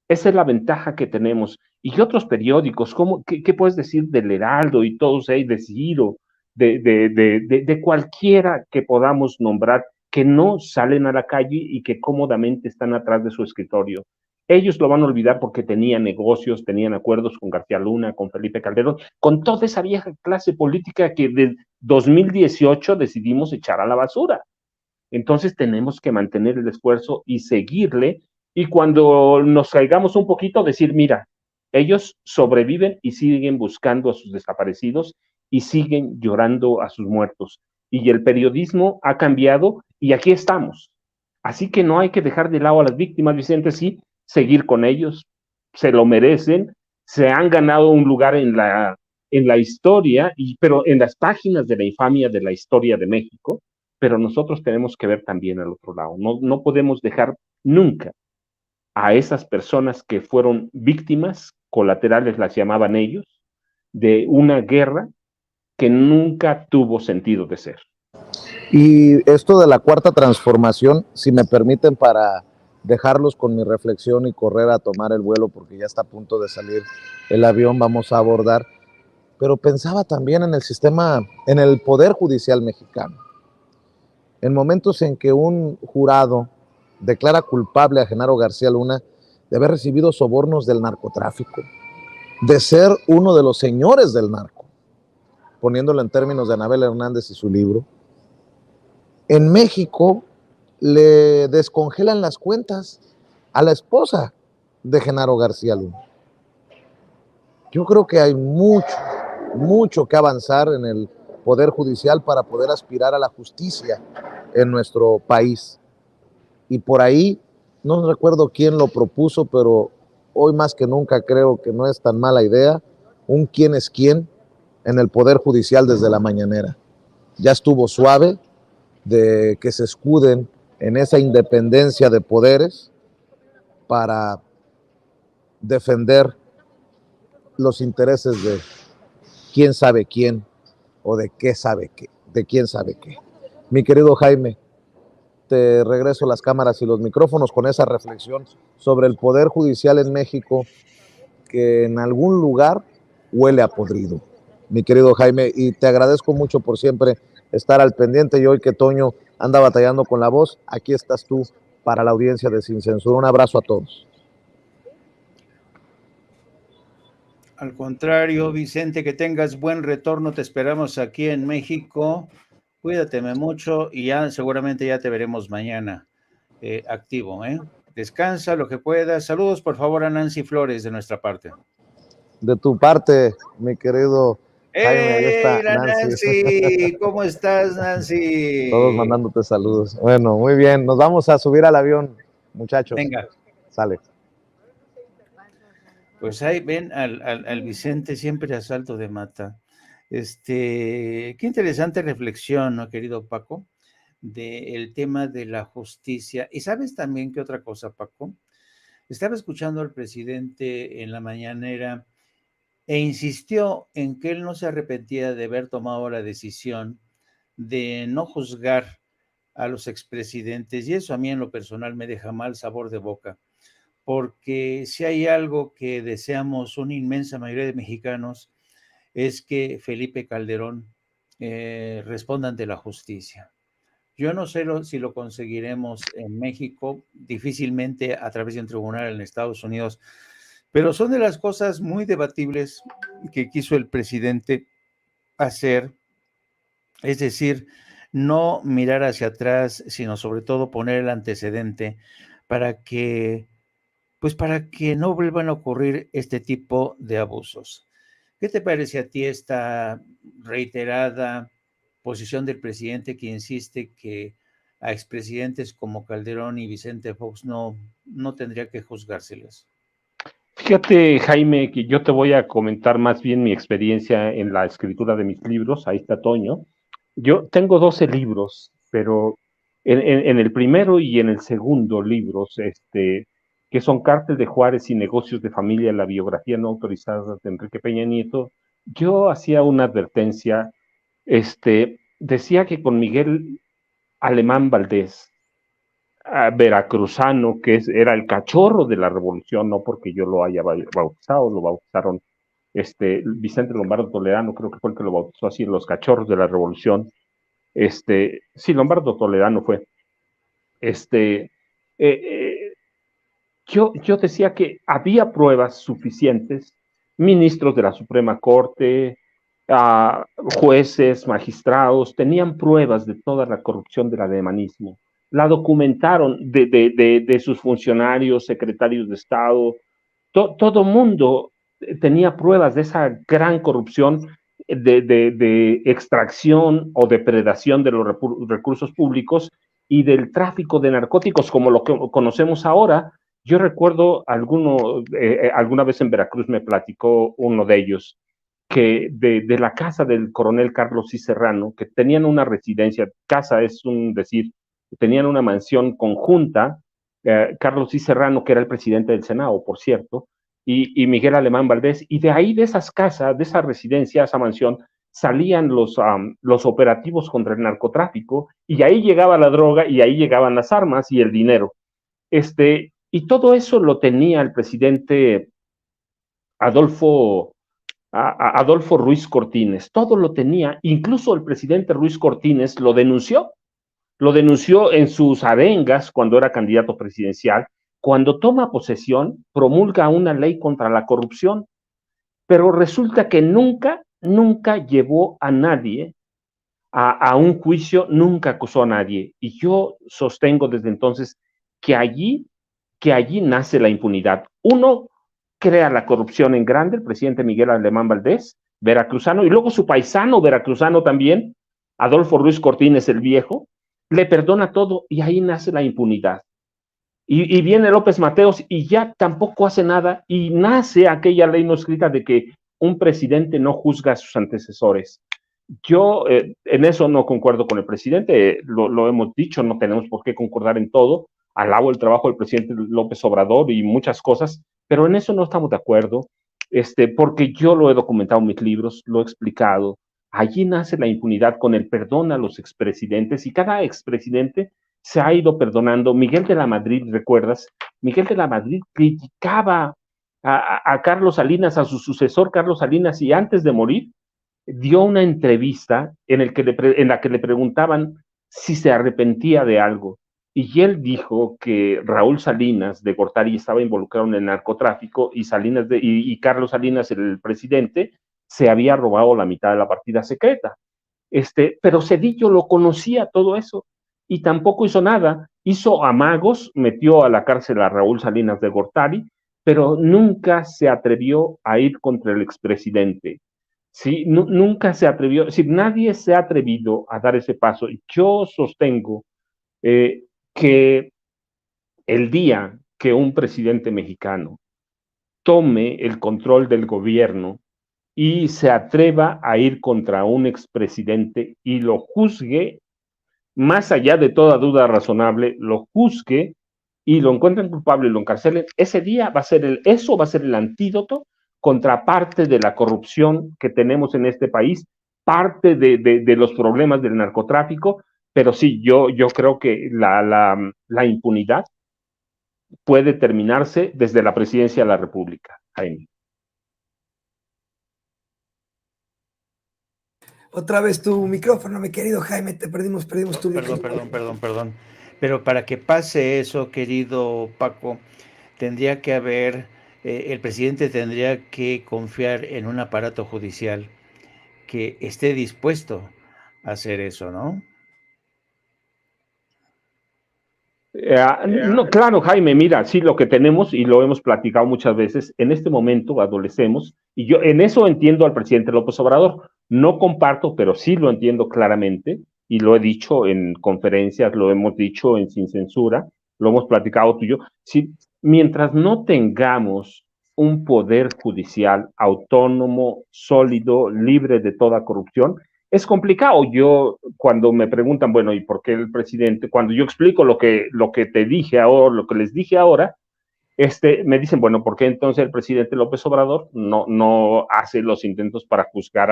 Esa es la ventaja que tenemos. Y otros periódicos, ¿qué puedes decir del Heraldo y todos de Ciro, de cualquiera que podamos nombrar, que no salen a la calle y que cómodamente están atrás de su escritorio? Ellos lo van a olvidar porque tenían negocios, tenían acuerdos con García Luna, con Felipe Calderón, con toda esa vieja clase política que de 2018 decidimos echar a la basura. Entonces tenemos que mantener el esfuerzo y seguirle, y cuando nos caigamos un poquito decir, mira, ellos sobreviven y siguen buscando a sus desaparecidos y siguen llorando a sus muertos. Y el periodismo ha cambiado y aquí estamos. Así que no hay que dejar de lado a las víctimas, Vicente, sí, seguir con ellos, se lo merecen, se han ganado un lugar en la historia, pero en las páginas de la infamia de la historia de México, pero nosotros tenemos que ver también al otro lado. No podemos dejar nunca a esas personas que fueron víctimas colaterales, las llamaban ellos, de una guerra que nunca tuvo sentido de ser. Y esto de la cuarta transformación, si me permiten, para dejarlos con mi reflexión y correr a tomar el vuelo, porque ya está a punto de salir el avión, vamos a abordar, pero pensaba también en el sistema, en el Poder Judicial mexicano. En momentos en que un jurado declara culpable a Genaro García Luna de haber recibido sobornos del narcotráfico, de ser uno de los señores del narco, poniéndolo en términos de Anabel Hernández y su libro, en México le descongelan las cuentas a la esposa de Genaro García Luna. Yo creo que hay mucho que avanzar en el Poder Judicial para poder aspirar a la justicia en nuestro país. Y por ahí, no recuerdo quién lo propuso, pero hoy más que nunca creo que no es tan mala idea un quién es quién en el Poder Judicial desde la mañanera. Ya estuvo suave de que se escuden en esa independencia de poderes para defender los intereses de quién sabe quién o de qué sabe qué, de quién sabe qué. Mi querido Jaime, te regreso las cámaras y los micrófonos con esa reflexión sobre el Poder Judicial en México, que en algún lugar huele a podrido. Mi querido Jaime, y te agradezco mucho por siempre estar al pendiente, y hoy que Toño anda batallando con la voz, aquí estás tú para la audiencia de Sin Censura. Un abrazo a todos. Al contrario, Vicente, que tengas buen retorno, te esperamos aquí en México. Cuídateme mucho y ya seguramente ya te veremos mañana activo, ¿eh? Descansa lo que puedas. Saludos, por favor, a Nancy Flores de nuestra parte. De tu parte, mi querido Jaime, ahí está Nancy. ¿Cómo estás, Nancy? Todos mandándote saludos. Bueno, muy bien. Nos vamos a subir al avión, muchachos. Venga. Sale. Pues ahí ven al Vicente siempre a salto de mata. Qué interesante reflexión, ¿no, querido Paco? Del tema de la justicia. Y sabes también qué otra cosa, Paco. Estaba escuchando al presidente en la mañanera e insistió en que él no se arrepentía de haber tomado la decisión de no juzgar a los expresidentes, y eso a mí en lo personal me deja mal sabor de boca, porque si hay algo que deseamos una inmensa mayoría de mexicanos es que Felipe Calderón responda ante la justicia. Yo no sé si lo conseguiremos en México, difícilmente a través de un tribunal en Estados Unidos, pero son de las cosas muy debatibles que quiso el presidente hacer, es decir, no mirar hacia atrás, sino sobre todo poner el antecedente para que no vuelvan a ocurrir este tipo de abusos. ¿Qué te parece a ti esta reiterada posición del presidente que insiste que a expresidentes como Calderón y Vicente Fox no tendría que juzgárseles? Fíjate, Jaime, que yo te voy a comentar más bien mi experiencia en la escritura de mis libros. Ahí está Toño. Yo tengo 12 libros, pero en el primero y en el segundo libros, que son Cártel de Juárez y Negocios de Familia, la biografía no autorizada de Enrique Peña Nieto, yo hacía una advertencia, decía que con Miguel Alemán Valdés, veracruzano, que era el cachorro de la revolución, no porque yo lo haya bautizado, lo bautizaron Vicente Lombardo Toledano, creo que fue el que lo bautizó así, los cachorros de la revolución. Sí, Lombardo Toledano fue. Yo decía que había pruebas suficientes, ministros de la Suprema Corte, jueces, magistrados, tenían pruebas de toda la corrupción del alemanismo. La documentaron de sus funcionarios, secretarios de Estado, todo mundo tenía pruebas de esa gran corrupción de extracción o depredación de los recursos públicos y del tráfico de narcóticos como lo que conocemos ahora. Yo recuerdo alguna vez en Veracruz me platicó uno de ellos, que de la casa del coronel Carlos C. Serrano, que tenían una residencia, casa es un decir, tenían una mansión conjunta, Carlos C. Serrano, que era el presidente del Senado, por cierto, y Miguel Alemán Valdés, y de ahí, de esas casas, de esa residencia, esa mansión, salían los operativos contra el narcotráfico, y ahí llegaba la droga, y ahí llegaban las armas y el dinero. Y todo eso lo tenía el presidente Adolfo Ruiz Cortines, todo lo tenía, incluso el presidente Ruiz Cortines lo denunció en sus arengas cuando era candidato presidencial. Cuando toma posesión, promulga una ley contra la corrupción, pero resulta que nunca llevó a nadie a un juicio, nunca acusó a nadie. Y yo sostengo desde entonces que allí que allí nace la impunidad. Uno crea la corrupción en grande, el presidente Miguel Alemán Valdés, veracruzano, y luego su paisano veracruzano también, Adolfo Ruiz Cortines el Viejo, le perdona todo y ahí nace la impunidad. Y viene López Mateos y ya tampoco hace nada y nace aquella ley no escrita de que un presidente no juzga a sus antecesores. Yo en eso no concuerdo con el presidente, lo hemos dicho, no tenemos por qué concordar en todo, alabo el trabajo del presidente López Obrador y muchas cosas, pero en eso no estamos de acuerdo, porque yo lo he documentado en mis libros, lo he explicado. Allí nace la impunidad con el perdón a los expresidentes y cada expresidente se ha ido perdonando. Miguel de la Madrid, ¿recuerdas? Miguel de la Madrid criticaba a Carlos Salinas, a su sucesor Carlos Salinas, y antes de morir dio una entrevista en la que le preguntaban si se arrepentía de algo. Y él dijo que Raúl Salinas de Gortari estaba involucrado en el narcotráfico y Carlos Salinas, el presidente, se había robado la mitad de la partida secreta. Pero Zedillo lo conocía todo eso y tampoco hizo nada. Hizo amagos, metió a la cárcel a Raúl Salinas de Gortari, pero nunca se atrevió a ir contra el expresidente. ¿Sí? Nunca se atrevió, nadie se ha atrevido a dar ese paso. Yo sostengo que el día que un presidente mexicano tome el control del gobierno y se atreva a ir contra un expresidente y lo juzgue, más allá de toda duda razonable, lo juzgue y lo encuentren culpable y lo encarcelen, ese día va a ser el antídoto contra parte de la corrupción que tenemos en este país, parte de los problemas del narcotráfico, pero sí, yo creo que la impunidad puede terminarse desde la presidencia de la República, Jaime. Otra vez tu micrófono, mi querido Jaime, te perdimos tu micrófono. Perdón. Pero para que pase eso, querido Paco, tendría que haber, el presidente tendría que confiar en un aparato judicial que esté dispuesto a hacer eso, ¿no? No, claro, Jaime, mira, sí, lo que tenemos, y lo hemos platicado muchas veces, en este momento adolecemos, y yo en eso entiendo al presidente López Obrador, no comparto, pero sí lo entiendo claramente, y lo he dicho en conferencias, lo hemos dicho en Sin Censura, lo hemos platicado tú y yo, sí, mientras no tengamos un poder judicial autónomo, sólido, libre de toda corrupción, es complicado. Yo, cuando me preguntan, bueno, ¿y por qué el presidente? Cuando yo explico lo que te dije ahora, lo que les dije ahora, me dicen, bueno, ¿por qué entonces el presidente López Obrador no hace los intentos para juzgar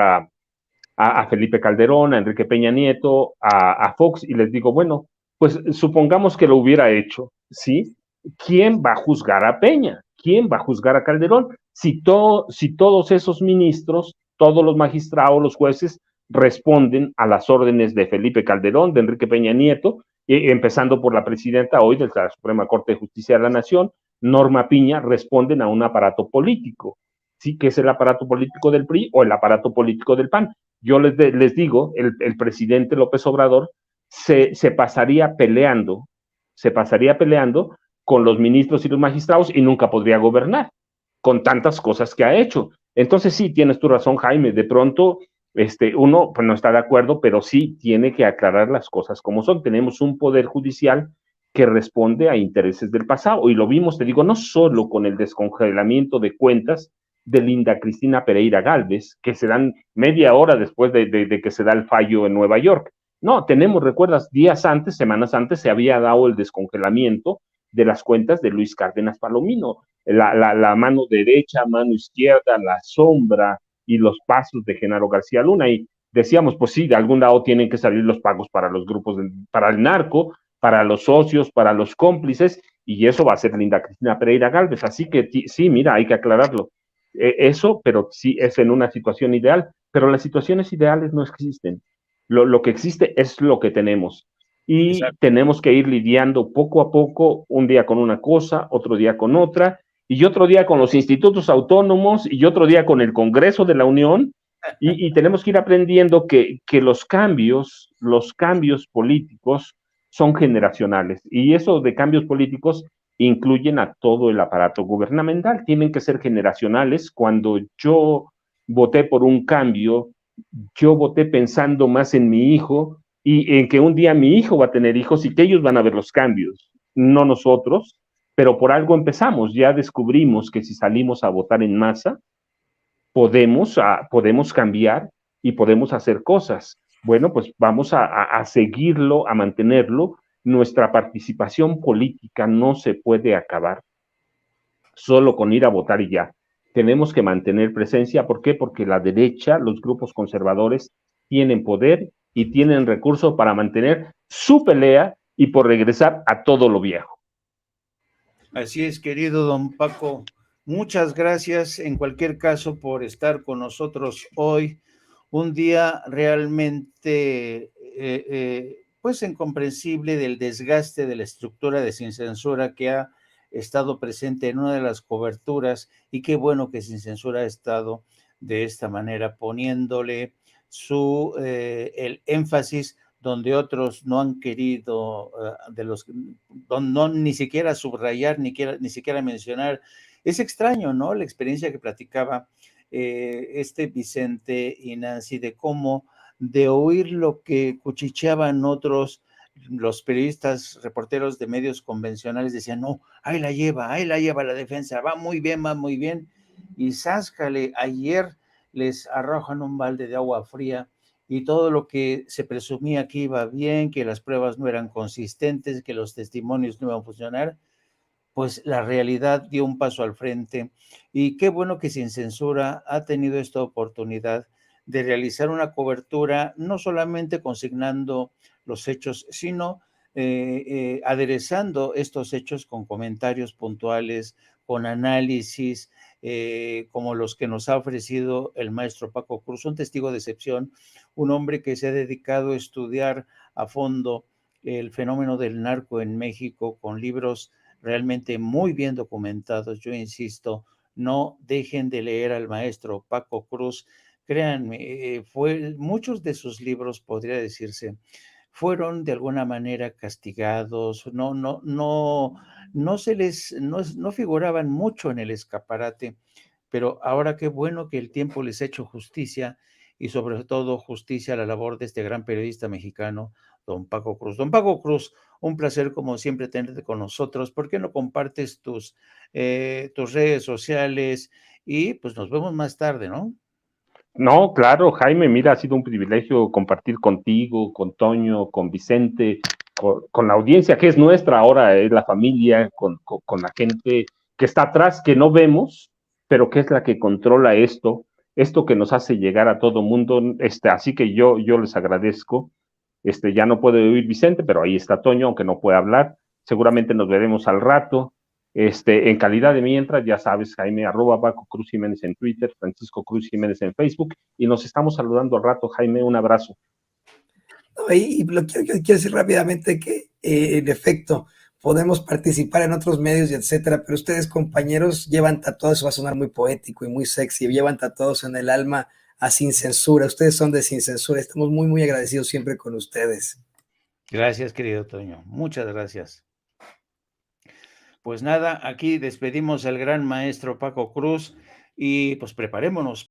a Felipe Calderón, a Enrique Peña Nieto, a Fox? Y les digo, bueno, pues supongamos que lo hubiera hecho, ¿sí? ¿Quién va a juzgar a Peña? ¿Quién va a juzgar a Calderón? Si todos esos ministros, todos los magistrados, los jueces, responden a las órdenes de Felipe Calderón, de Enrique Peña Nieto, empezando por la presidenta hoy de la Suprema Corte de Justicia de la Nación, Norma Piña, responden a un aparato político, ¿sí? Que es el aparato político del PRI o el aparato político del PAN. Yo les digo, el presidente López Obrador se pasaría peleando con los ministros y los magistrados y nunca podría gobernar con tantas cosas que ha hecho. Entonces sí, tienes tu razón, Jaime, de pronto uno pues no está de acuerdo, pero sí tiene que aclarar las cosas como son. Tenemos un poder judicial que responde a intereses del pasado, y lo vimos, te digo, no solo con el descongelamiento de cuentas de Linda Cristina Pereira Gálvez, que se dan media hora después de que se da el fallo en Nueva York. No, recuerdas, semanas antes, se había dado el descongelamiento de las cuentas de Luis Cárdenas Palomino, la mano derecha, mano izquierda, la sombra y los pasos de Genaro García Luna, y decíamos, pues sí, de algún lado tienen que salir los pagos para los grupos, para el narco, para los socios, para los cómplices, y eso va a ser Linda Cristina Pereira Gálvez, así que sí, mira, hay que aclararlo. Eso, pero sí es en una situación ideal, pero las situaciones ideales no existen. Lo que existe es lo que tenemos, y exacto, tenemos que ir lidiando poco a poco, un día con una cosa, otro día con otra, y otro día con los institutos autónomos, y otro día con el Congreso de la Unión, y tenemos que ir aprendiendo que los cambios políticos son generacionales, y eso de cambios políticos incluyen a todo el aparato gubernamental, tienen que ser generacionales. Cuando yo voté por un cambio, yo voté pensando más en mi hijo y en que un día mi hijo va a tener hijos y que ellos van a ver los cambios, no nosotros, pero por algo empezamos. Ya descubrimos que si salimos a votar en masa, podemos cambiar y podemos hacer cosas. Bueno, pues vamos a seguirlo, a mantenerlo. Nuestra participación política no se puede acabar solo con ir a votar y ya. Tenemos que mantener presencia. ¿Por qué? Porque la derecha, los grupos conservadores, tienen poder y tienen recursos para mantener su pelea y por regresar a todo lo viejo. Así es, querido don Paco. Muchas gracias en cualquier caso por estar con nosotros hoy. Un día realmente pues incomprensible del desgaste de la estructura de Sin Censura que ha estado presente en una de las coberturas, y qué bueno que Sin Censura ha estado de esta manera poniéndole el énfasis donde otros no han querido, no ni siquiera subrayar, ni siquiera mencionar. Es extraño, ¿no? La experiencia que platicaba Vicente y Nancy, de cómo de oír lo que cuchicheaban otros, los periodistas, reporteros de medios convencionales decían, no, ahí la lleva la defensa, va muy bien, y sáscale, ayer les arrojan un balde de agua fría, y todo lo que se presumía que iba bien, que las pruebas no eran consistentes, que los testimonios no iban a funcionar, pues la realidad dio un paso al frente. Y qué bueno que Sin Censura ha tenido esta oportunidad de realizar una cobertura, no solamente consignando los hechos, sino aderezando estos hechos con comentarios puntuales, con análisis, como los que nos ha ofrecido el maestro Paco Cruz, un testigo de excepción, un hombre que se ha dedicado a estudiar a fondo el fenómeno del narco en México con libros realmente muy bien documentados. Yo insisto, no dejen de leer al maestro Paco Cruz. Créanme, muchos de sus libros, podría decirse, fueron de alguna manera castigados, no figuraban mucho en el escaparate, pero ahora qué bueno que el tiempo les ha hecho justicia, y sobre todo justicia a la labor de este gran periodista mexicano, don Paco Cruz. Don Paco Cruz, un placer como siempre tenerte con nosotros. ¿Por qué no compartes tus redes sociales? Y pues nos vemos más tarde, ¿no? No, claro, Jaime, mira, ha sido un privilegio compartir contigo, con Toño, con Vicente, con la audiencia que es nuestra ahora, es la familia, con la gente que está atrás, que no vemos, pero que es la que controla esto que nos hace llegar a todo mundo. Así que yo les agradezco. Ya no puede oír Vicente, pero ahí está Toño, aunque no puede hablar. Seguramente nos veremos al rato. En calidad de mientras, ya sabes, Jaime, @Paco Cruz Jiménez en Twitter, Francisco Cruz Jiménez en Facebook, y nos estamos saludando al rato. Jaime, un abrazo. No, y lo quiero decir rápidamente que, en efecto, podemos participar en otros medios y etcétera, pero ustedes, compañeros, llevan tatuados, eso va a sonar muy poético y muy sexy, llevan tatuados en el alma a Sin Censura. Ustedes son de Sin Censura. Estamos muy, muy agradecidos siempre con ustedes. Gracias, querido Toño. Muchas gracias. Pues nada, aquí despedimos al gran maestro Paco Cruz y pues preparémonos